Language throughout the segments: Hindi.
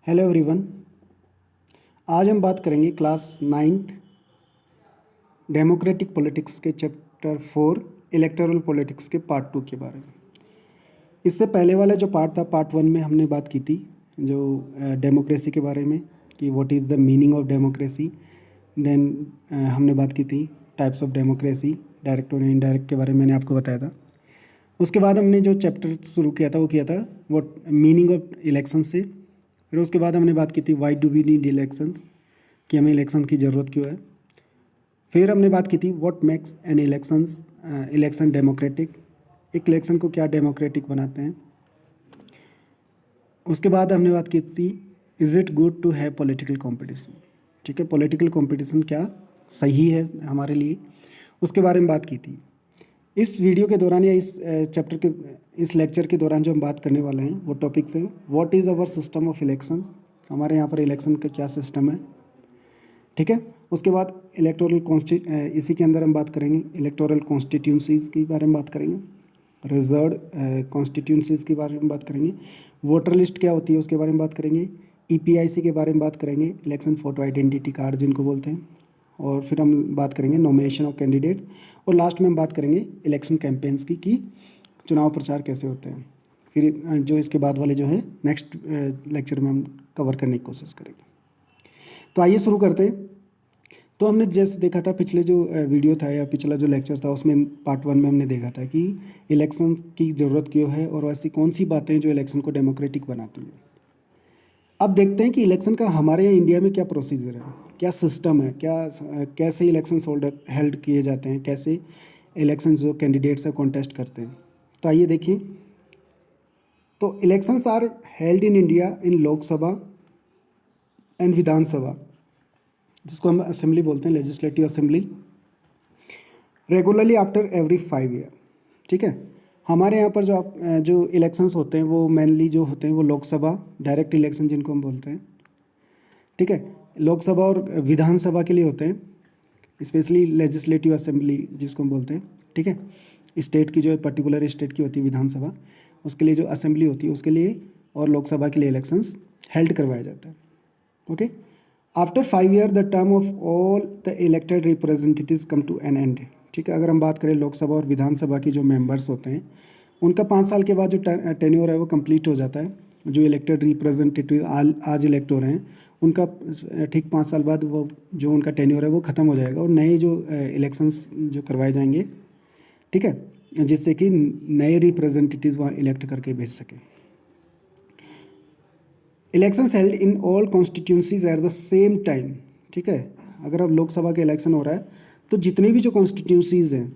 Hello everyone. आज हम बात करेंगे क्लास 9th डेमोक्रेटिक पॉलिटिक्स के चैप्टर 4 इलेक्टोरल पॉलिटिक्स के पार्ट 2 के बारे में। इससे पहले वाला जो पार्ट था, पार्ट 1 में हमने बात की थी जो डेमोक्रेसी के बारे में कि what is the meaning of democracy. Then हमने बात की थी टाइप्स ऑफ डेमोक्रेसी, डायरेक्ट और इनडायरेक्ट के बारे में मैंने आपको बताया था। उसके बाद हमने जो चैप्टर शुरू किया था वो किया था व्हाट मीनिंग ऑफ इलेक्शन से। फिर उसके बाद हमने बात की थी why do we need elections, कि हमें इलेक्शन की ज़रूरत क्यों है। फिर हमने बात की थी what makes an election democratic, एक इलेक्शन को क्या डेमोक्रेटिक बनाते हैं। उसके बाद हमने बात की थी is it good to have political competition, ठीक है, पॉलिटिकल कंपटीशन क्या सही है हमारे लिए, उसके बारे में बात की थी। इस वीडियो के दौरान या इस चैप्टर के इस लेक्चर के दौरान जो हम बात करने वाले हैं वो टॉपिक्स हैं what is our system of elections, हमारे यहाँ पर इलेक्शन का क्या सिस्टम है, ठीक है। उसके बाद इसी के अंदर हम बात करेंगे इलेक्टोरल कॉन्स्टिट्यूंसीज़ के बारे में बात करेंगे, रिजर्व कॉन्स्टिट्यूंसीज़ के बारे में बात करेंगे, वोटर लिस्ट क्या होती है उसके बारे में बात करेंगे, ईपीआईसी के बारे में बात करेंगे, इलेक्शन फोटो आइडेंटिटी कार्ड जिनको बोलते हैं, और फिर हम बात करेंगे नॉमिनेशन ऑफ कैंडिडेट, और लास्ट में हम बात करेंगे इलेक्शन कैंपेन्स की कि चुनाव प्रचार कैसे होते हैं। फिर जो इसके बाद वाले जो है नेक्स्ट लेक्चर में हम कवर करने की कोशिश करेंगे। तो आइए शुरू करते हैं। तो हमने जैसे देखा था पिछले जो वीडियो था या पिछला जो लेक्चर था उसमें पार्ट 1 में हमने देखा था कि इलेक्शन की ज़रूरत क्यों है और ऐसी कौन सी बातें जो इलेक्शन को डेमोक्रेटिक बनाती हैं। अब देखते हैं कि इलेक्शन का हमारे यहाँ इंडिया में क्या प्रोसीजर है, क्या सिस्टम है, कैसे इलेक्शन हेल्ड किए जाते हैं, कैसे इलेक्शन जो कैंडिडेट्स है कॉन्टेस्ट करते हैं। तो आइए देखिए। तो elections are held in India in Lok Sabha and Vidhan Sabha, जिसको हम असेंबली बोलते हैं, legislative assembly, regularly after every 5 year, ठीक है। हमारे यहाँ पर जो इलेक्शंस होते हैं वो मेनली जो होते हैं वो लोकसभा डायरेक्ट इलेक्शन जिनको हम बोलते हैं, ठीक है, लोकसभा और विधानसभा के लिए होते हैं, स्पेशली लेजिस्लेटिव असेंबली जिसको हम बोलते हैं, ठीक है। स्टेट की जो पर्टिकुलर स्टेट की होती है विधानसभा, उसके लिए जो असेंबली होती है उसके लिए, और लोकसभा के लिए इलेक्शंस हेल्ड करवाया जाता है, okay. After 5 year the term of all the elected representatives come to an end, ठीक है। अगर हम बात करें लोकसभा और विधानसभा की जो मेंबर्स होते हैं उनका 5 साल के बाद जो टेन्योर है वो कंप्लीट हो जाता है। जो इलेक्टेड रिप्रेजेंटेटिव आज इलेक्ट हो रहे हैं उनका ठीक 5 साल बाद वो जो उनका टेन्योर है वो ख़त्म हो जाएगा और नए जो इलेक्शंस जो करवाए जाएंगे, ठीक है, जिससे कि नए रिप्रेजेंटेटिव्स वहाँ इलेक्ट करके भेज सकें। Elections held in all constituencies at the same time, ठीक है। अगर अब लोकसभा का इलेक्शन हो रहा है तो जितनी भी जो कॉन्स्टिट्यूंसीज हैं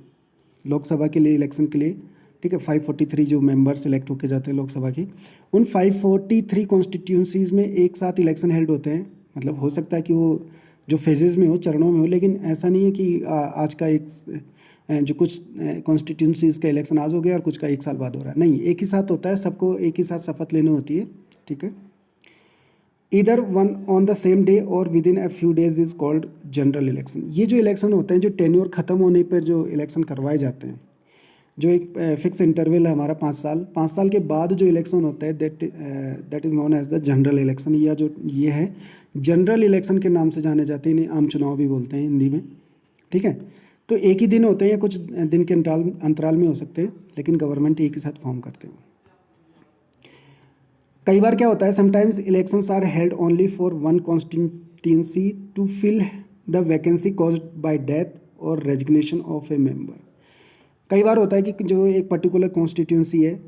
लोकसभा के लिए इलेक्शन के लिए, ठीक है, 543 जो मेंबर सेलेक्ट होकर जाते हैं लोकसभा की, उन 543 कॉन्स्टिट्यूंसीज में एक साथ इलेक्शन हेल्ड होते हैं। मतलब हो सकता है कि वो जो फेजेज़ में हो, चरणों में हो, लेकिन ऐसा नहीं है कि आज का जो कुछ कॉन्स्टिट्यूंसीज का इलेक्शन आज हो गया और कुछ का 1 साल बाद हो रहा है, नहीं, एक ही साथ होता है, सबको एक ही साथ शपथ लेनी होती है, ठीक है। इधर one on the same day और within a few days is called general election. ये जो इलेक्शन होते हैं जो टेन्योर ख़त्म होने पर जो इलेक्शन करवाए जाते हैं, जो एक फिक्स इंटरवल है हमारा 5 साल के बाद जो इलेक्शन होता है that is known as the general election, या जो ये है जनरल इलेक्शन के नाम से जाने जाते हैं, इन्हें आम चुनाव भी बोलते हैं हिंदी में, ठीक है। तो एक ही दिन होते हैं या कुछ दिन के अंतराल में हो सकते हैं, लेकिन गवर्नमेंट एक ही साथ फॉर्म करते हैं। कई बार क्या होता है, sometimes elections are held only for one constituency to fill the vacancy caused by death और रेजिग्नेशन ऑफ ए मेंबर। कई बार होता है कि जो एक पर्टिकुलर कॉन्स्टिट्यूंसी है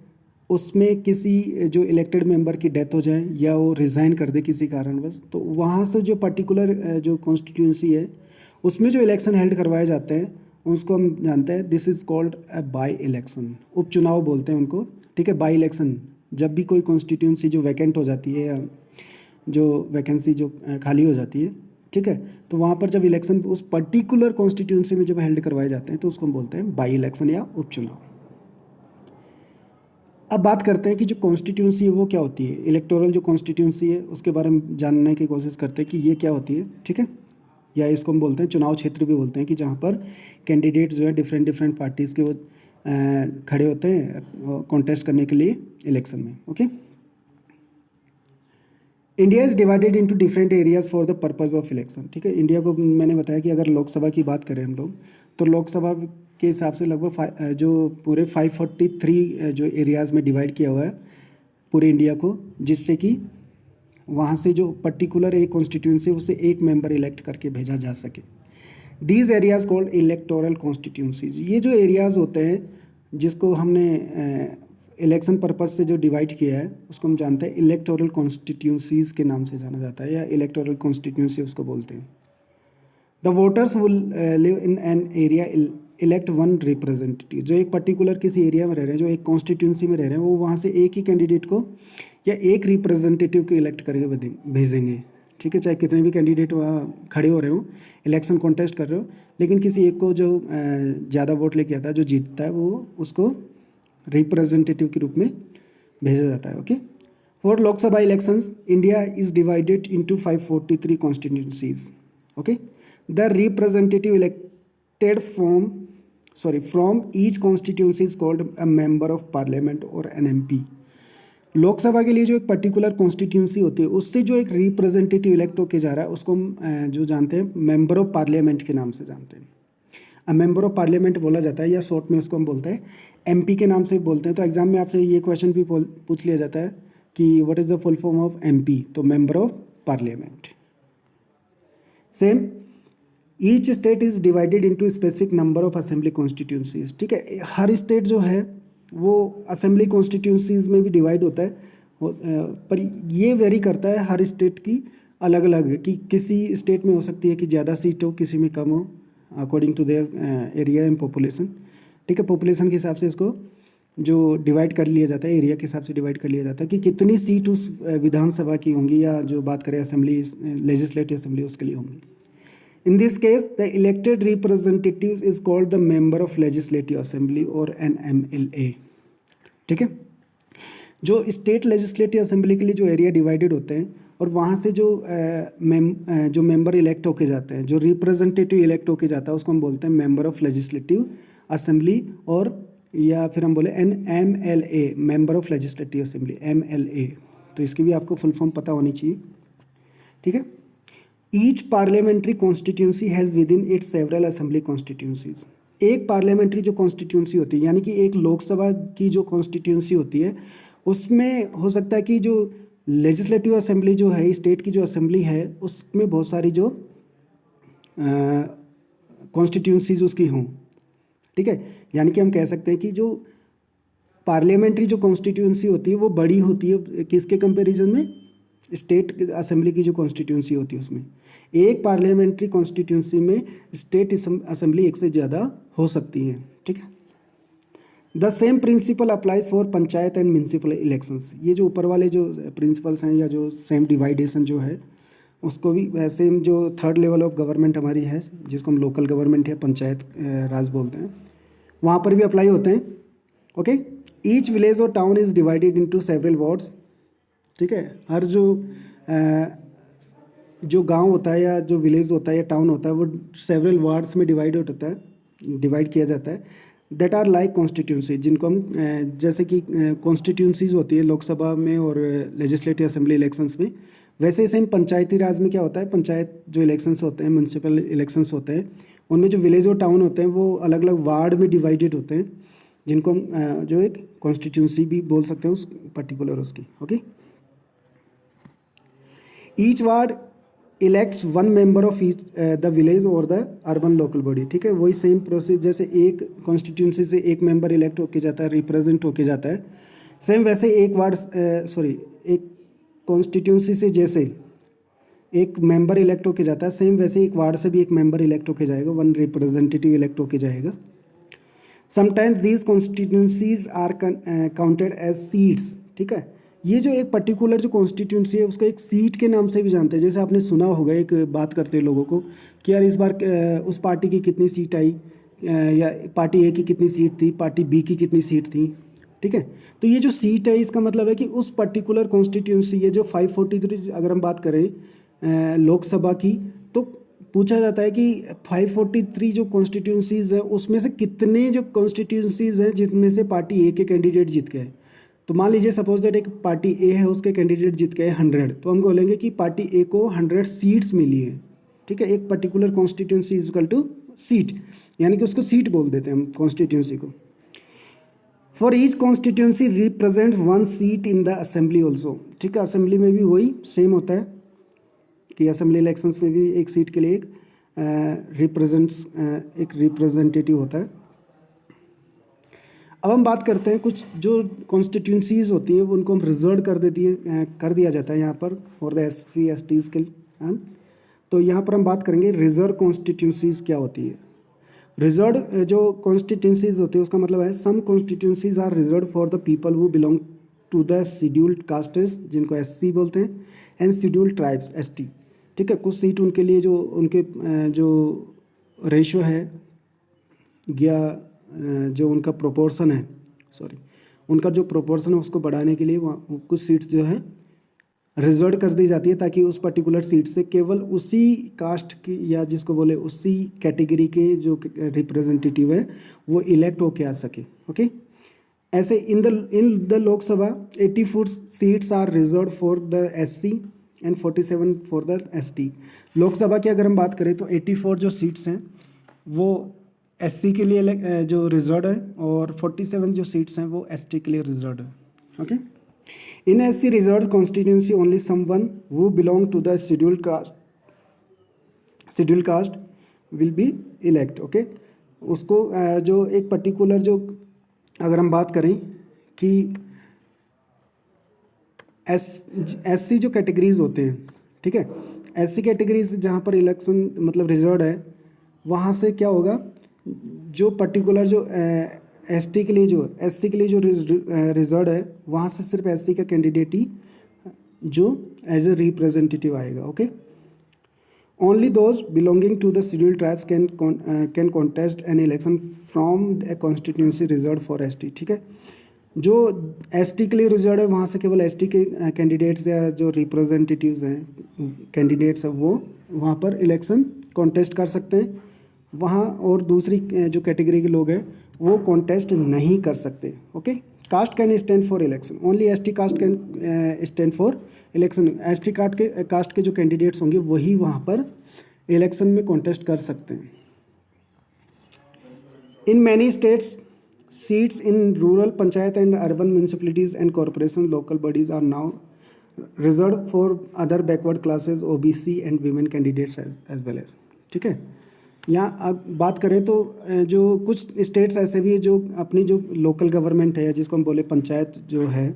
उसमें किसी जो इलेक्टेड मेंबर की डेथ हो जाए या वो रिज़ाइन कर दे किसी कारणवश, तो वहाँ से जो पर्टिकुलर जो कॉन्स्टिट्यूंसी है उसमें जो इलेक्शन हेल्ड करवाए जाते हैं उसको हम जानते हैं this is called a by election, उपचुनाव बोलते हैं उनको, ठीक है। बाई इलेक्शन जब भी कोई कॉन्स्टिट्यूंसी जो वैकेंट हो जाती है या जो वैकेंसी जो खाली हो जाती है, ठीक है, तो वहाँ पर जब इलेक्शन उस पर्टिकुलर कॉन्स्टिट्यूंसी में जब हेल्ड करवाए जाते हैं तो उसको हम बोलते हैं बाई इलेक्शन या उपचुनाव। अब बात करते हैं कि जो कॉन्स्टिट्यूंसी है वो क्या होती है। इलेक्टोरल जो कॉन्स्टिट्यूंसी है उसके बारे में जानने की कोशिश करते हैं कि ये क्या होती है, ठीक है, या इसको हम बोलते हैं चुनाव क्षेत्र भी बोलते हैं, कि जहाँ पर कैंडिडेट जो है डिफरेंट पार्टीज़ के वो खड़े होते हैं कॉन्टेस्ट करने के लिए इलेक्शन में, okay. India is divided into different areas for the purpose of election. ठीक है, इंडिया को मैंने बताया कि अगर लोकसभा की बात करें हम लोग, तो लोकसभा के हिसाब से लगभग जो पूरे 543 जो एरियाज़ में डिवाइड किया हुआ है पूरे इंडिया को, जिससे कि वहाँ से जो पर्टिकुलर एक कॉन्स्टिट्यूंसी उससे एक मेंबर इलेक्ट करके भेजा जा सके। These areas called electoral constituencies. ये जो एरियाज़ होते हैं जिसको हमने इलेक्शन पर्पज़ से जो डिवाइड किया है उसको हम जानते हैं इलेक्टोरल कॉन्स्टिट्यूंसीज़ के नाम से जाना जाता है, या इलेक्टोरल कॉन्स्टिट्यूंसी उसको बोलते हैं। The voters will live in an area elect one representative. जो एक पर्टिकुलर किसी एरिया में रह रहे हैं, जो एक कॉन्स्टिट्यूंसी में रह रहे हैं, वो वहाँ से एक ही कैंडिडेट को या एक रिप्रेजेंटेटिव को इलेक्ट करके भेजेंगे। ठीक है, चाहे कितने भी कैंडिडेट वहाँ खड़े हो रहे हो, इलेक्शन कॉन्टेस्ट कर रहे हो, लेकिन किसी एक को जो ज़्यादा वोट लेके आता है, जो जीतता है, वो उसको रिप्रेजेंटेटिव के रूप में भेजा जाता है। Okay, for Lok Sabha elections India is divided into 543 constituencies. Okay, the representative elected from each constituency is called a member of parliament और एन एमपी। लोकसभा के लिए जो एक पर्टिकुलर कॉन्स्टिट्यूंसी होती है, उससे जो एक रिप्रेजेंटेटिव इलेक्ट होके जा रहा है, उसको हम जो जानते हैं मेंबर ऑफ पार्लियामेंट के नाम से जानते हैं। मेंबर ऑफ पार्लियामेंट बोला जाता है, या शॉर्ट में उसको हम बोलते हैं एमपी के नाम से बोलते हैं। तो एग्जाम में आपसे ये क्वेश्चन भी पूछ लिया जाता है कि what is the full form of MP, तो member of parliament. Same, each state is divided into specific number of assembly constituencies. ठीक है, हर स्टेट जो है वो असेंबली कॉन्स्टिट्यूंसीज में भी डिवाइड होता है, पर ये वेरी करता है हर स्टेट की अलग अलग, कि किसी स्टेट में हो सकती है कि ज़्यादा सीट हो, किसी में कम हो, according to their area and population. ठीक है, पॉपुलेशन के हिसाब से इसको जो डिवाइड कर लिया जाता है, एरिया के हिसाब से डिवाइड कर लिया जाता है कि कितनी सीट उस विधानसभा की होंगी, या जो बात करें असेंबली, लेजिस्लेटिव असेंबली, उसके लिए होंगी। In this case, the elected representatives is called the member of legislative assembly or an MLA। ठीक है, जो स्टेट लेजिस्लेटिव असेंबली के लिए जो एरिया डिवाइडेड होते हैं, और वहाँ से जो जो मेंबर इलेक्ट होके जाते हैं, जो रिप्रेजेंटेटिव इलेक्ट होके जाता है, उसको हम बोलते हैं मेंबर ऑफ लेजिस्लेटिव असेंबली, और या फिर हम बोले MLA, member of legislative assembly, MLA। तो इसकी भी आपको फुल फॉर्म पता होनी चाहिए। ठीक है, each parliamentary constituency has with in its several assembly constituencies. एक पार्लियामेंट्री जो कॉन्स्टिट्यूंसी होती है, यानी कि एक लोकसभा की जो कॉन्स्टिट्यूंसी होती है, उसमें हो सकता है कि जो लेजिस्लेटिव असेंबली जो है, स्टेट की जो असेंबली है, उसमें बहुत सारी जो कॉन्स्टिट्यूंसीज उसकी हों। ठीक है, यानी कि हम कह सकते हैं कि जो पार्लियामेंट्री जो कॉन्स्टिट्यूंसी होती है वो बड़ी होती है किसके कंपैरिजन में, स्टेट असेंबली की जो कॉन्स्टिट्यूंसी होती है उसमें। एक पार्लियामेंट्री कॉन्स्टिट्यूंसी में स्टेट असेंबली एक से ज़्यादा हो सकती है। ठीक है, the same principle applies for panchayat and municipal elections. ये जो ऊपर वाले जो प्रिंसिपल्स हैं, या जो सेम डिवाइडेशन जो है, उसको भी सेम जो थर्ड लेवल ऑफ गवर्नमेंट हमारी है, जिसको हम लोकल गवर्नमेंट या पंचायत राज बोलते हैं, वहाँ पर भी अप्लाई होते हैं। ओके, ईच विलेज और town is divided into several wards. ठीक है, हर जो गांव होता है, या जो विलेज होता है, या टाउन होता है, वो सेवरल वार्ड्स में डिवाइड किया जाता है। दैट आर लाइक कॉन्स्टिट्यूंसी, जिनको हम जैसे कि कॉन्स्टिट्यूंसीज होती है लोकसभा में और लेजिस्लेटिव असेंबली इलेक्शंस में, वैसे सेम पंचायती राज में क्या होता है, पंचायत जो इलेक्शंस होते हैं, म्यूनसिपल इलेक्शंस होते हैं, उनमें जो विलेज और टाउन होते हैं वो अलग अलग वार्ड में डिवाइडेड होते हैं, जिनको हम जो एक कॉन्स्टिट्यूंसी भी बोल सकते हैं उस पर्टिकुलर उसकी। Okay, each ward elects one member of each the village और द अर्बन लोकल बॉडी। ठीक है, वही सेम प्रोसेस, जैसे एक कॉन्स्टिट्यूंसी से एक मेंबर इलेक्ट होके जाता है, रिप्रेजेंट होके जाता है, सेम वैसे एक कॉन्स्टिट्यूंसी से जैसे एक मेंबर इलेक्ट होके जाता है, सेम वैसे एक वार्ड से भी एक मेंबर इलेक्ट होके जाएगा, वन रिप्रेजेंटेटिव इलेक्ट होके जाएगा। Sometimes these constituencies are counted as seats. ठीक है, ये जो एक पर्टिकुलर जो कॉन्स्टिट्यूंसी है उसको एक सीट के नाम से भी जानते हैं। जैसे आपने सुना होगा, एक बात करते हैं लोगों को कि यार इस बार उस पार्टी की कितनी सीट आई, या पार्टी ए की कितनी सीट थी, पार्टी बी की कितनी सीट थी। ठीक है, तो ये जो सीट है इसका मतलब है कि उस पर्टिकुलर कॉन्स्टिट्यूंसी, ये जो 543 अगर हम बात करें लोकसभा की, तो पूछा जाता है कि 543 जो कॉन्स्टिट्यूंसीज हैं उसमें से कितने जो कॉन्स्टिट्यूंसीज हैं जिनमें से पार्टी ए के कैंडिडेट जीत गए। तो मान लीजिए सपोज दैट एक पार्टी ए है, उसके कैंडिडेट जीत गए 100, तो हम बोलेंगे कि पार्टी ए को 100 सीट्स मिली है। ठीक है, एक particular constituency is equal to seat, यानी कि उसको सीट बोल देते हैं हम कॉन्स्टिट्यूंसी को। For each constituency represents 1 seat in the assembly also. ठीक है, असेंबली में भी वही सेम होता है कि असेंबली इलेक्शंस में भी एक सीट के लिए एक रिप्रेजेंटेटिव होता है। अब हम बात करते हैं कुछ जो कॉन्स्टिट्यूंसीज होती हैं वो उनको हम रिजर्व कर दिया जाता है यहाँ पर फॉर द SC STs के लिए। तो यहाँ पर हम बात करेंगे रिजर्व कॉन्स्टिट्यूंसीज क्या होती है। रिजर्व जो कॉन्स्टिट्यूंसीज होती है उसका मतलब है some constituencies are reserve for the people who belong to the scheduled castes, जिनको SC बोलते हैं, एंड शेड्यूल्ड ट्राइब्स ST। ठीक है, कुछ सीट उनके लिए जो उनके जो रेशो है या जो उनका प्रोपोर्शन है, उनका जो प्रोपोर्शन है उसको बढ़ाने के लिए वहाँ कुछ सीट्स जो है रिजर्व कर दी जाती है, ताकि उस पर्टिकुलर सीट से केवल उसी कास्ट की या जिसको बोले उसी कैटेगरी के जो रिप्रेजेंटेटिव है वो इलेक्ट होके आ सके। ओके, ऐसे in the Lok Sabha 84 seats are reserve for the SC and 47 for the ST। Lok Sabha की अगर हम बात करें तो 84 जो सीट्स हैं वो SC के लिए जो रिजर्व है, और 47 जो सीट्स हैं वो ST के लिए रिजर्व है। Okay, in SC reserve constituency only someone who belong to the scheduled caste will be elect. Okay, उसको जो एक पर्टिकुलर जो अगर हम बात करें कि SC जो कैटेगरीज होते हैं, ठीक है, SC कैटेगरीज जहाँ पर इलेक्शन मतलब रिजर्व है, वहाँ से क्या होगा, जो पर्टिकुलर जो ST के लिए जो SC के लिए जो रिजर्व है वहाँ से सिर्फ SC का कैंडिडेट ही जो एज ए रिप्रेजेंटेटिव आएगा। Okay, only those belonging to the scheduled tribes can contest an election from a constituency reserve for ST। ठीक है, जो ST के लिए रिजर्व है वहाँ से केवल ST के कैंडिडेट्स या जो रिप्रेजेंटेटिव्स हैं कैंडिडेट्स हैं वो वहाँ पर इलेक्शन कॉन्टेस्ट कर सकते हैं वहाँ, और दूसरी जो कैटेगरी के लोग हैं वो कॉन्टेस्ट नहीं कर सकते। Okay, caste can stand for election, only ST caste can stand for election. ST caste के जो कैंडिडेट्स होंगे वही वहाँ पर इलेक्शन में कॉन्टेस्ट कर सकते हैं। In many states seats in rural panchayat and urban municipalities and corporation local bodies are now reserve for other backward classes OBC and women candidates as well as. ठीक है, यहाँ अब बात करें तो जो कुछ स्टेट्स ऐसे भी है जो अपनी जो लोकल गवर्नमेंट है जिसको हम बोले पंचायत जो है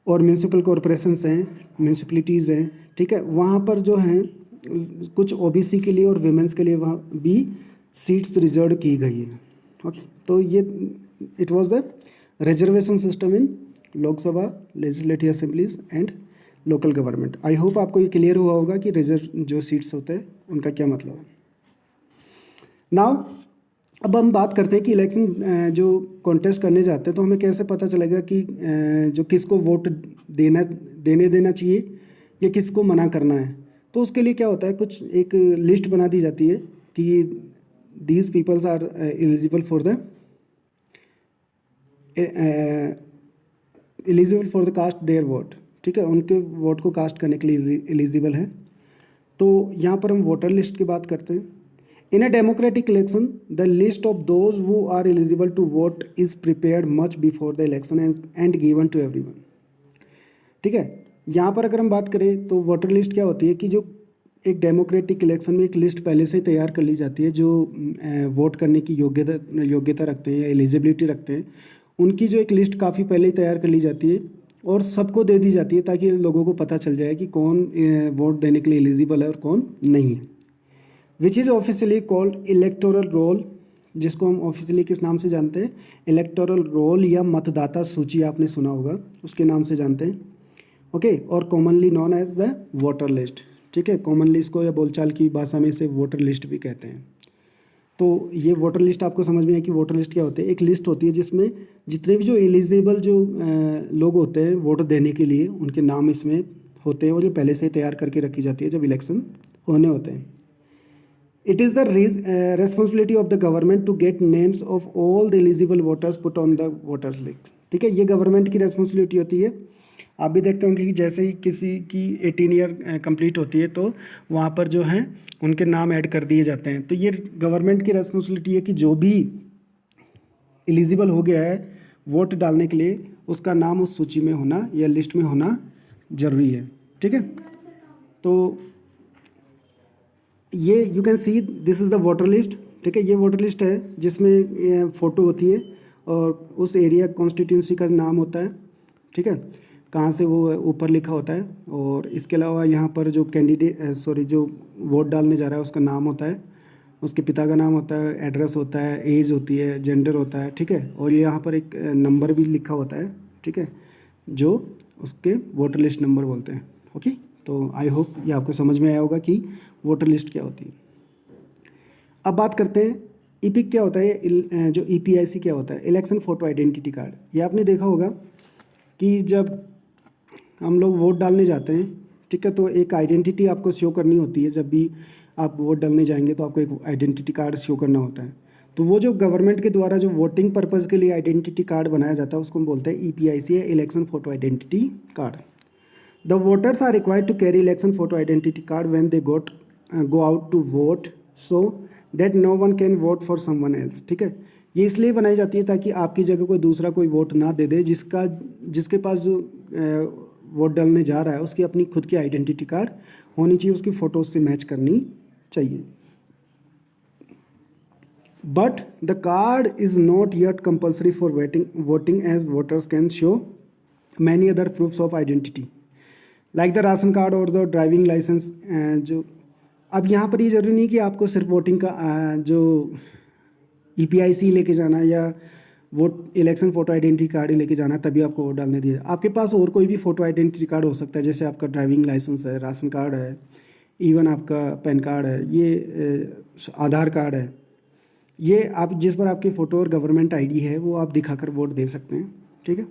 और म्यूनिसिपल कॉरपोरेशंस हैं, म्यूनिसिपलिटीज़ हैं, ठीक है, वहाँ पर जो हैं कुछ OBC के लिए और वीमेंस के लिए वहाँ भी सीट्स रिजर्व की गई है। ओके, तो ये it was the reservation system in Lok Sabha, legislative assemblies and local government. I hope आपको ये क्लियर हुआ होगा कि रिजर्व जो सीट्स होते हैं उनका क्या मतलब है। नाउ अब हम बात करते हैं कि इलेक्शन जो कॉन्टेस्ट करने जाते हैं तो हमें कैसे पता चलेगा कि जो किसको वोट देना चाहिए या किसको मना करना है। तो उसके लिए क्या होता है, कुछ एक लिस्ट बना दी जाती है कि these peoples are eligible for the caste their vote. ठीक है, उनके वोट को कास्ट करने के लिए एलिजिबल है। तो यहाँ पर हम वोटर लिस्ट की बात करते हैं। In a democratic election, the list of those who are eligible to vote is prepared much before the election and given to everyone। ठीक है, यहाँ पर अगर हम बात करें तो वोटर लिस्ट क्या होती है कि जो एक डेमोक्रेटिक इलेक्शन में एक लिस्ट पहले से तैयार कर ली जाती है जो वोट करने की योग्यता रखते हैं या एलिजिबिलिटी रखते हैं, उनकी जो एक लिस्ट काफ़ी पहले ही तैयार कर ली जाती है और सबको दे दी जाती है ताकि लोगों को पता चल जाए कि कौन वोट देने के लिए एलिजिबल है और कौन नहीं है। Which is officially called electoral roll, जिसको हम ऑफिशियली किस नाम से जानते हैं, इलेक्टोरल रोल या मतदाता सूची आपने सुना होगा, उसके नाम से जानते हैं। ओके, और commonly known as the voter list. ठीक है, कॉमनली इसको या बोलचाल की भाषा में इसे वोटर लिस्ट भी कहते हैं। तो ये वोटर लिस्ट आपको समझ में है कि वोटर लिस्ट क्या होती है। एक लिस्ट होती है जिसमें जितने भी जो एलिजिबल जो लोग होते हैं वोट देने के लिए उनके नाम इसमें होते हैं और जो पहले से ही तैयार करके रखी जाती है जब इलेक्शन होने होते हैं। It is the responsibility of the government to get names of all the eligible voters put on the voters list। ठीक है, ये गवर्नमेंट की रिस्पॉन्सिबिलिटी होती है। आप भी देखते होंगे कि जैसे ही किसी की 18 ईयर कंप्लीट होती है तो वहाँ पर जो है उनके नाम ऐड कर दिए जाते हैं। तो ये गवर्नमेंट की रिस्पॉन्सिबिलिटी है कि जो भी एलिजिबल हो गया है वोट डालने के लिए उसका नाम उस सूची में होना या लिस्ट में होना ज़रूरी है। ठीक है, तो ये you can see this is the voter list. ठीक है, ये वोटर लिस्ट है जिसमें फ़ोटो होती है और उस एरिया कॉन्स्टिट्यूंसी का नाम होता है। ठीक है, कहाँ से वो ऊपर लिखा होता है। और इसके अलावा यहाँ पर जो कैंडिडेट जो वोट डालने जा रहा है उसका नाम होता है, उसके पिता का नाम होता है, एड्रेस होता है, एज होती है, जेंडर होता है। ठीक है, और यहाँ पर एक नंबर भी लिखा होता है। ठीक है, जो उसके वोटर लिस्ट नंबर बोलते हैं। ओके, तो आई होप ये आपको समझ में आया होगा कि वोटर लिस्ट क्या होती है। अब बात करते हैं ईपिक क्या होता है, जो ईपीआईसी क्या होता है, इलेक्शन फोटो आइडेंटिटी कार्ड। ये आपने देखा होगा कि जब हम लोग वोट डालने जाते हैं, ठीक है, तो एक आइडेंटिटी आपको शो करनी होती है। जब भी आप वोट डालने जाएंगे तो आपको एक आइडेंटिटी कार्ड शो करना होता है। तो वो जो गवर्नमेंट के द्वारा जो वोटिंग पर्पज़ के लिए आइडेंटिटी कार्ड बनाया जाता है उसको हम बोलते हैं ईपीआईसी है, election photo identity card. The voters are required to carry election photo identity card when they go out to vote so that no one can vote for someone else. ठीक है, ये इसलिए बनाई जाती है ताकि आपकी जगह कोई दूसरा कोई वोट ना दे दे। जिसके पास जो वोट डालने जा रहा है उसकी अपनी खुद की आइडेंटिटी कार्ड होनी चाहिए, उसकी फ़ोटो से मैच करनी चाहिए। But the card is not yet compulsory for voting as voters can show many other proofs of identity like the ration card और द ड्राइविंग लाइसेंस। जो अब यहाँ पर ये ज़रूरी नहीं कि आपको सिर्फ वोटिंग का जो ईपीआईसी लेके जाना या vote election photo identity card ही लेके जाना तभी आपको वोट डालने दिया। आपके पास और कोई भी फ़ोटो आइडेंटिटी कार्ड हो सकता है, जैसे आपका ड्राइविंग लाइसेंस है, राशन कार्ड है, इवन आपका पैन कार्ड है, ये आधार कार्ड है। ये आप जिस पर आपकी फ़ोटो और गवर्नमेंट आईडी है वो आप दिखाकर वोट दे सकते हैं। ठीक है,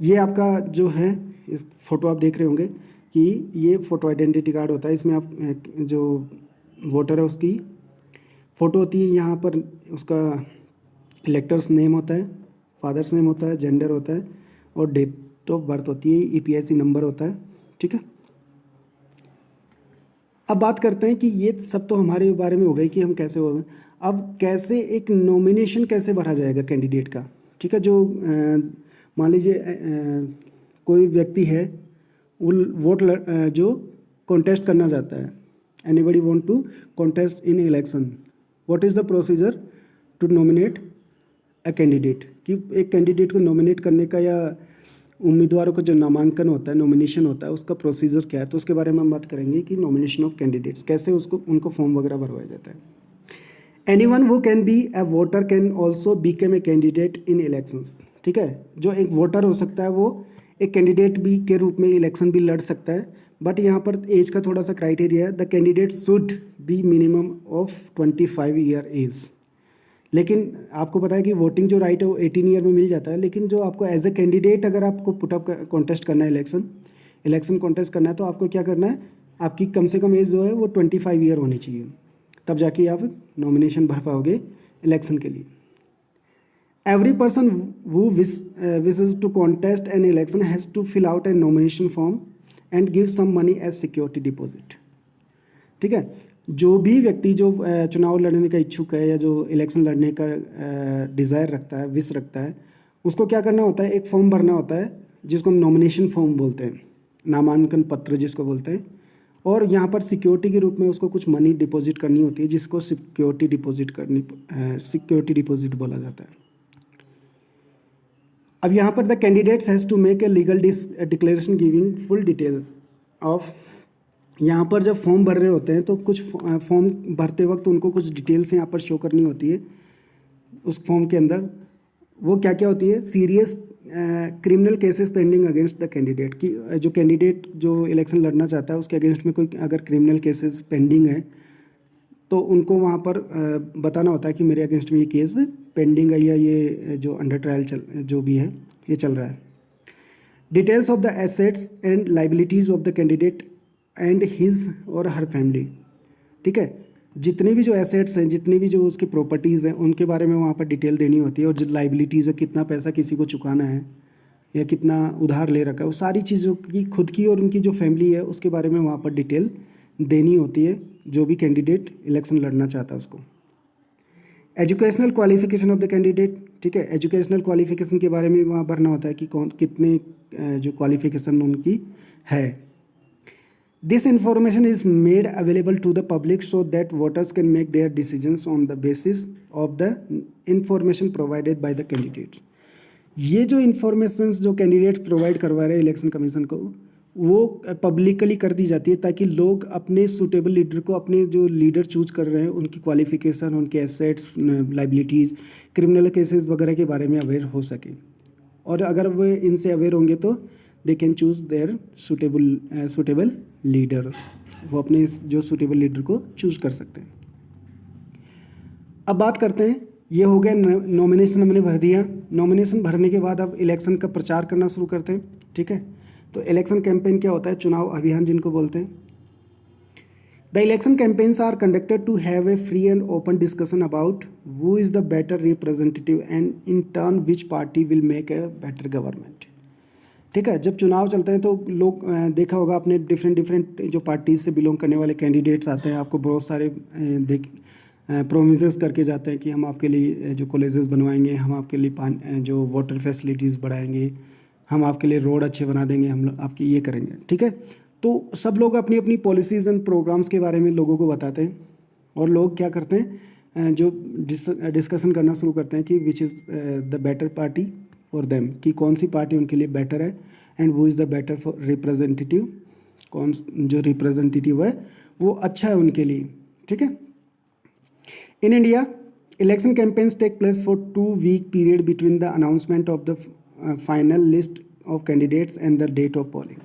ये आपका जो है इस फ़ोटो आप देख रहे होंगे कि ये फ़ोटो आइडेंटिटी कार्ड होता है। इसमें आप जो वोटर है उसकी फ़ोटो होती है, यहाँ पर उसका इलेक्टर्स नेम होता है, फादर्स नेम होता है, जेंडर होता है और डेट ऑफ बर्थ होती है, ईपीआईसी नंबर होता है। ठीक है, अब बात करते हैं कि ये सब तो हमारे बारे में हो गई कि हम कैसे हो गए। अब कैसे एक नॉमिनेशन कैसे भरा जाएगा कैंडिडेट का। ठीक है, जो मान लीजिए कोई व्यक्ति है वो जो कॉन्टेस्ट करना चाहता है, anybody want to contest in election, what is the procedure to nominate a candidate. कि एक कैंडिडेट को नॉमिनेट करने का या उम्मीदवारों का जो नामांकन होता है, नॉमिनेशन होता है, उसका प्रोसीजर क्या है, तो उसके बारे में हम बात करेंगे कि नॉमिनेशन ऑफ कैंडिडेट्स कैसे उनको फॉर्म वगैरह भरवाया जाता है। Anyone who can be a voter can also become a candidate in elections. ठीक है, जो एक वोटर हो सकता है वो एक कैंडिडेट भी के रूप में इलेक्शन भी लड़ सकता है। बट यहाँ पर एज का थोड़ा सा क्राइटेरिया है, the candidate should be minimum of 25 year age. लेकिन आपको पता है कि वोटिंग जो राइट है वो 18 ईयर में मिल जाता है, लेकिन जो आपको एज ए कैंडिडेट अगर आपको पुटअप कॉन्टेस्ट करना है, इलेक्शन कॉन्टेस्ट करना है, तो आपको क्या करना है, आपकी कम से कम एज जो है वो 25 ईयर होनी चाहिए, तब जाके आप नॉमिनेशन भर पाओगे इलेक्शन के लिए। Every person who wishes to contest an election has to fill out a nomination form and give some money as security deposit. ठीक है, जो भी व्यक्ति जो चुनाव लड़ने का इच्छुक है या जो इलेक्शन लड़ने का डिज़ायर रखता है, विश रखता है, उसको क्या करना होता है, एक फॉर्म भरना होता है जिसको हम नॉमिनेशन फॉर्म बोलते हैं, नामांकन पत्र जिसको बोलते हैं। और यहाँ पर सिक्योरिटी के रूप में उसको कुछ मनी डिपॉजिट करनी होती है, जिसको सिक्योरिटी डिपॉजिट बोला जाता है। अब यहाँ पर the candidates has to make a legal declaration giving full details of. यहाँ पर जब फॉर्म भर रहे होते हैं तो कुछ फॉर्म भरते वक्त उनको कुछ डिटेल्स यहाँ पर शो करनी होती है उस फॉर्म के अंदर। वो क्या क्या होती है, serious criminal cases pending against the candidate, कि जो कैंडिडेट जो इलेक्शन लड़ना चाहता है उसके अगेंस्ट में कोई अगर क्रिमिनल केसेस पेंडिंग है तो उनको वहाँ पर बताना होता है कि मेरे अगेंस्ट में ये केस पेंडिंग है या ये जो अंडर ट्रायल जो भी है ये चल रहा है। Details of the assets and liabilities of the candidate and his और हर फैमिली। ठीक है, जितने भी जो एसेट्स हैं, जितनी भी जो उसकी प्रॉपर्टीज़ हैं, उनके बारे में वहाँ पर डिटेल देनी होती है। और जो लाइबिलिटीज़ है, कितना पैसा किसी को चुकाना है या कितना उधार ले रखा है, वो सारी चीज़ों की खुद की और उनकी जो फैमिली है उसके बारे में वहाँ पर डिटेल देनी होती है, जो भी कैंडिडेट इलेक्शन लड़ना चाहता है उसको। Educational qualification of the candidate, ठीक है, एजुकेशनल क्वालिफिकेशन के बारे में वहाँ भरना होता है कि कौन कितने जो क्वालिफिकेशन उनकी है। This information is made available to the public so that voters can make their decisions on the basis of the information provided by the candidates. ये जो इन्फॉर्मेशंस जो कैंडिडेट्स प्रोवाइड करवा रहे हैं इलेक्शन कमीशन को, वो पब्लिकली कर दी जाती है ताकि लोग अपने सूटेबल लीडर को, अपने जो लीडर चूज कर रहे हैं उनकी क्वालिफिकेशन, उनके एसेट्स, लाइबिलिटीज़, क्रिमिनल केसेस वगैरह के बारे में अवेयर हो सके। और अगर वे इनसे अवेयर होंगे तो they can choose there suitable leader, वो अपने जो सूटेबल लीडर को चूज़ कर सकते हैं। अब बात करते हैं, ये हो गया नॉमिनेशन हमने भर दिया। नॉमिनेशन भरने के बाद अब इलेक्शन का प्रचार करना शुरू करते हैं, ठीक है। तो इलेक्शन कैंपेन क्या होता है? चुनाव अभियान जिनको बोलते हैं। The election campaigns are conducted to have a free and open discussion about who is the better representative and in turn which party will make a better government, ठीक है। जब चुनाव चलते हैं तो लोग देखा होगा अपने डिफरेंट जो पार्टीज से बिलोंग करने वाले कैंडिडेट्स आते हैं, आपको बहुत सारे प्रोमिसेस करके जाते हैं कि हम आपके लिए जो कॉलेजेस बनवाएंगे, हम आपके लिए जो वाटर फैसिलिटीज़ बढ़ाएंगे, हम आपके लिए रोड अच्छे बना देंगे, हम आपकी ये करेंगे, ठीक है। तो सब लोग अपनी अपनी पॉलिसीज़ एंड प्रोग्राम्स के बारे में लोगों को बताते हैं और लोग क्या करते हैं, जो डिस्कशन करना शुरू करते हैं कि which is the better party for them, कि कौन सी पार्टी उनके लिए बेटर है, एंड वो is the better for representative, कौन जो रिप्रेजेंटेटिव है वो अच्छा है उनके लिए, ठीक है। In India election campaigns take place for 2 week period between the announcement of the final list of candidates and the date of polling.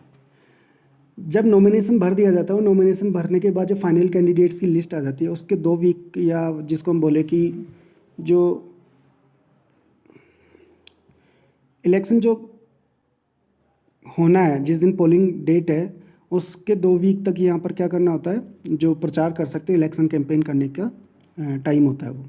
जब नॉमिनेशन भर दिया जाता है, वो नॉमिनेशन भरने के बाद जो फाइनल कैंडिडेट्स की लिस्ट आ जाती है, उसके 2 वीक या जिसको हम बोले कि जो इलेक्शन जो होना है, जिस दिन पोलिंग डेट है, उसके 2 वीक तक यहाँ पर क्या करना होता है, जो प्रचार कर सकते हैं, इलेक्शन कैंपेन करने का टाइम होता है वो।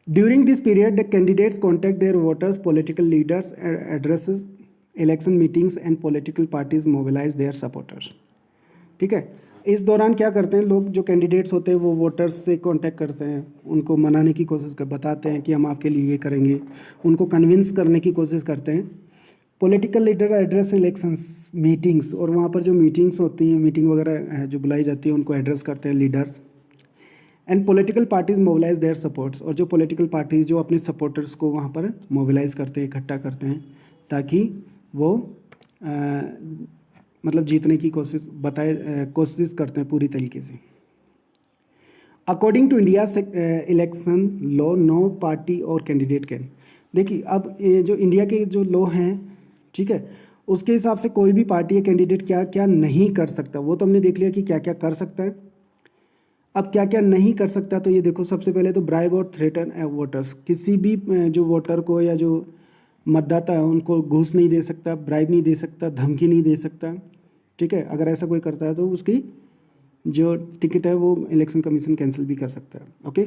During this period the candidates contact their voters, political leaders, addresses election meetings and political parties mobilise their supporters, ठीक है। इस दौरान क्या करते हैं लोग, जो कैंडिडेट्स होते हैं वो वोटर्स से कांटेक्ट करते हैं, उनको मनाने की कोशिश कर बताते हैं कि हम आपके लिए ये करेंगे, उनको कन्विंस करने की कोशिश करते हैं। Political leader address elections meetings, और वहाँ पर जो मीटिंग्स होती हैं, मीटिंग वगैरह जो बुलाई जाती है, उनको एड्रेस करते हैं leaders. And political parties mobilise their supports, और जो पॉलिटिकल पार्टीज जो अपने सपोर्टर्स को वहाँ पर मोबिलाइज करते हैं, इकट्ठा करते हैं, ताकि वो मतलब जीतने की कोशिश करते हैं पूरी तरीके से। According to India election law, no party और कैंडिडेट कैन, देखिए अब ये जो इंडिया के जो लॉ हैं, ठीक है, उसके हिसाब से कोई भी पार्टी या कैंडिडेट क्या क्या नहीं कर सकता, वो तो हमने देख लिया कि क्या क्या कर सकता है। अब क्या क्या नहीं कर सकता, तो ये देखो, सबसे पहले तो ब्राइब और थ्रेटन वोटर्स, किसी भी जो वोटर को या जो मतदाता है उनको घूस नहीं दे सकता, ब्राइब नहीं दे सकता, धमकी नहीं दे सकता, ठीक है। अगर ऐसा कोई करता है तो उसकी जो टिकट है वो इलेक्शन कमीशन कैंसिल भी कर सकता है, okay.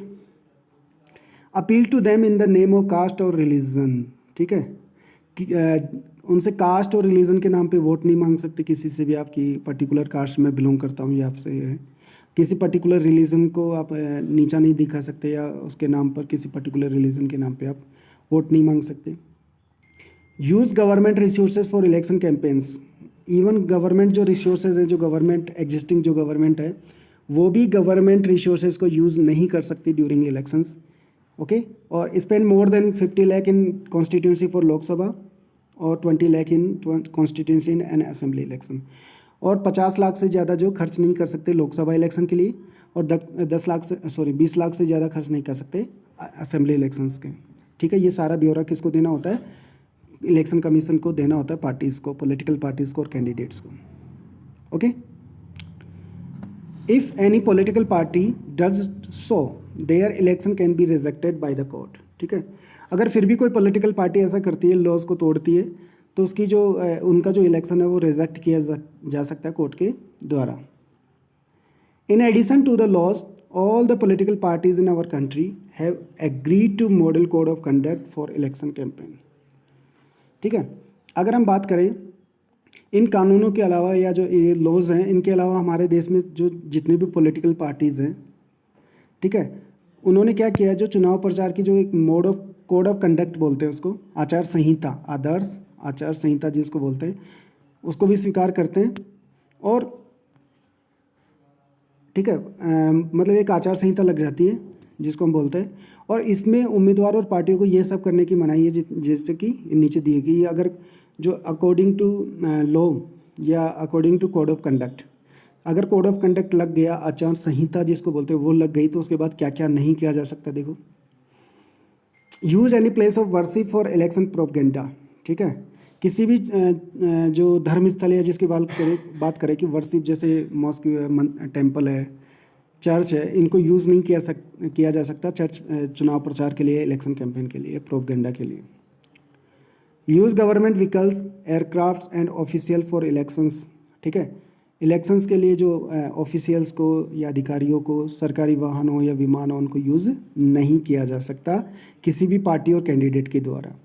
Appeal to them in the name of caste और रिलीजन, ठीक है, उनसे कास्ट और रिलीजन के नाम पे वोट नहीं मांग सकते किसी से भी, आपकी पर्टिकुलर कास्ट में बिलोंग करता हूँ या आपसे किसी पर्टिकुलर रिलीजन को आप नीचा नहीं दिखा सकते, या उसके नाम पर किसी पर्टिकुलर रिलीजन के नाम पे आप वोट नहीं मांग सकते। Use government resources for election campaigns, even government जो रिसोर्सेज है, जो गवर्नमेंट एग्जिस्टिंग जो गवर्नमेंट है, वो भी गवर्नमेंट रिसोर्सेज को यूज़ नहीं कर सकती ड्यूरिंग इलेक्शंस, ओके। और spend more than 50 lakh in constituency for Lok Sabha और 20 lakh in constituency in an assembly election, और 50 लाख से ज़्यादा जो खर्च नहीं कर सकते लोकसभा इलेक्शन के लिए, और 20 लाख से ज़्यादा खर्च नहीं कर सकते असेंबली इलेक्शंस के, ठीक है। ये सारा ब्यौरा किसको देना होता है? इलेक्शन कमीशन को देना होता है, पार्टीज़ को, पॉलिटिकल पार्टीज़ को और कैंडिडेट्स को, okay. If any political party does so their election can be rejected by the court, ठीक है। अगर फिर भी कोई पॉलिटिकल पार्टी ऐसा करती है, लॉज को तोड़ती है, तो उसकी जो उनका जो इलेक्शन है वो रिजेक्ट किया जा सकता है कोर्ट के द्वारा। In addition to the laws, all the political parties in our country have agreed to model code of conduct for election campaign. ठीक है, अगर हम बात करें इन कानूनों के अलावा या जो ये लॉज हैं इनके अलावा हमारे देश में जो जितने भी पॉलिटिकल पार्टीज़ हैं, ठीक है, उन्होंने क्या किया, जो चुनाव प्रचार की जो एक कोड ऑफ कंडक्ट बोलते हैं उसको, आचार संहिता, आदर्श आचार संहिता जिसको बोलते हैं, उसको भी स्वीकार करते हैं। और ठीक है, मतलब एक आचार संहिता लग जाती है जिसको हम बोलते हैं, और इसमें उम्मीदवार और पार्टियों को ये सब करने की मनाही है जैसे कि नीचे दी गई, अगर जो अकॉर्डिंग टू लॉ या according to code of conduct, अगर कोड ऑफ कंडक्ट लग गया, आचार संहिता जिसको बोलते हैं वो लग गई, तो उसके बाद क्या क्या नहीं किया जा सकता। देखो, use any place of worship for election propaganda. ठीक है, किसी भी जो धर्म स्थल है जिसकी बात करें कि वर्शिप, जैसे मॉस्क, टेम्पल है, चर्च है, इनको यूज़ नहीं किया जा सकता चर्च चुनाव प्रचार के लिए, इलेक्शन कैंपेन के लिए, प्रोपेगेंडा के लिए। Use government vehicles, aircraft and official for elections. ठीक है, इलेक्शंस के लिए जो ऑफिशियल्स को या अधिकारियों को सरकारी वाहन हो या विमान हो, उनको यूज़ नहीं किया जा सकता किसी भी पार्टी और कैंडिडेट के द्वारा।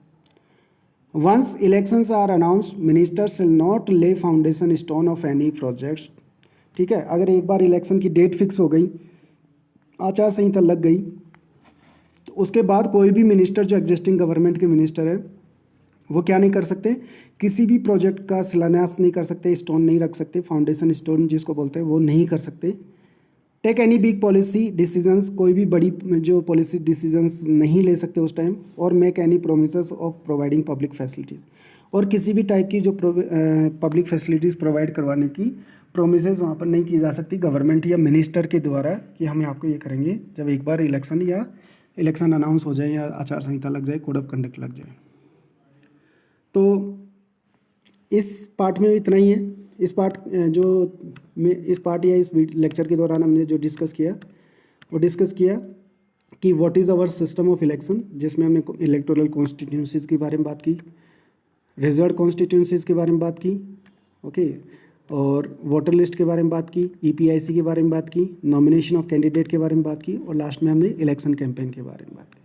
Once elections are announce, minister shall not lay foundation stone of any projects. ठीक है, अगर एक बार इलेक्शन की डेट फिक्स हो गई, आचार संहिता लग गई, तो उसके बाद कोई भी मिनिस्टर जो एग्जिस्टिंग गवर्नमेंट के मिनिस्टर है वो क्या नहीं कर सकते, किसी भी प्रोजेक्ट का शिलान्यास नहीं कर सकते, स्टोन नहीं रख सकते, फाउंडेशन स्टोन जिसको बोलते हैं वो नहीं कर सकते। Take any big policy decisions, कोई भी बड़ी जो पॉलिसी डिसीजंस नहीं ले सकते उस टाइम। और make any promises of providing public facilities, और किसी भी टाइप की जो पब्लिक फैसिलिटीज़ प्रोवाइड करवाने की प्रोमिसेस वहाँ पर नहीं की जा सकती गवर्नमेंट या मिनिस्टर के द्वारा कि हम आपको ये करेंगे, जब एक बार इलेक्शन अनाउंस हो जाए या आचार संहिता लग जाए, कोड ऑफ कंडक्ट लग जाए। तो इस पार्ट में इतना ही है। इस पार्ट या इस लेक्चर के दौरान हमने जो डिस्कस किया कि what is our system of election, जिसमें हमने इलेक्टोरल कॉन्स्टिट्यूंसीज़ के बारे में बात की, रिजर्व कॉन्स्टिट्यूंसीज़ के बारे में बात की, ओके, और वोटर लिस्ट के बारे में बात की, EPIC के बारे में बात की, नॉमिनेशन ऑफ कैंडिडेट के बारे में बात की, और लास्ट में हमने इलेक्शन कैंपेन के बारे में बात की।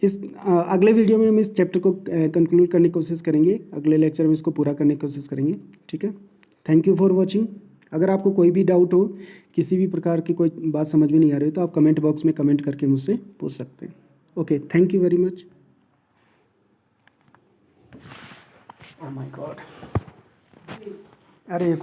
इस अगले वीडियो में हम इस चैप्टर को कंक्लूड करने की कोशिश करेंगे, अगले लेक्चर में इसको पूरा करने की कोशिश करेंगे। ठीक है, थैंक यू फॉर वॉचिंग। अगर आपको कोई भी डाउट हो, किसी भी प्रकार की कोई बात समझ में नहीं आ रही हो, तो आप कमेंट बॉक्स में कमेंट करके मुझसे पूछ सकते हैं। Okay, thank you very much. Oh my God, अरे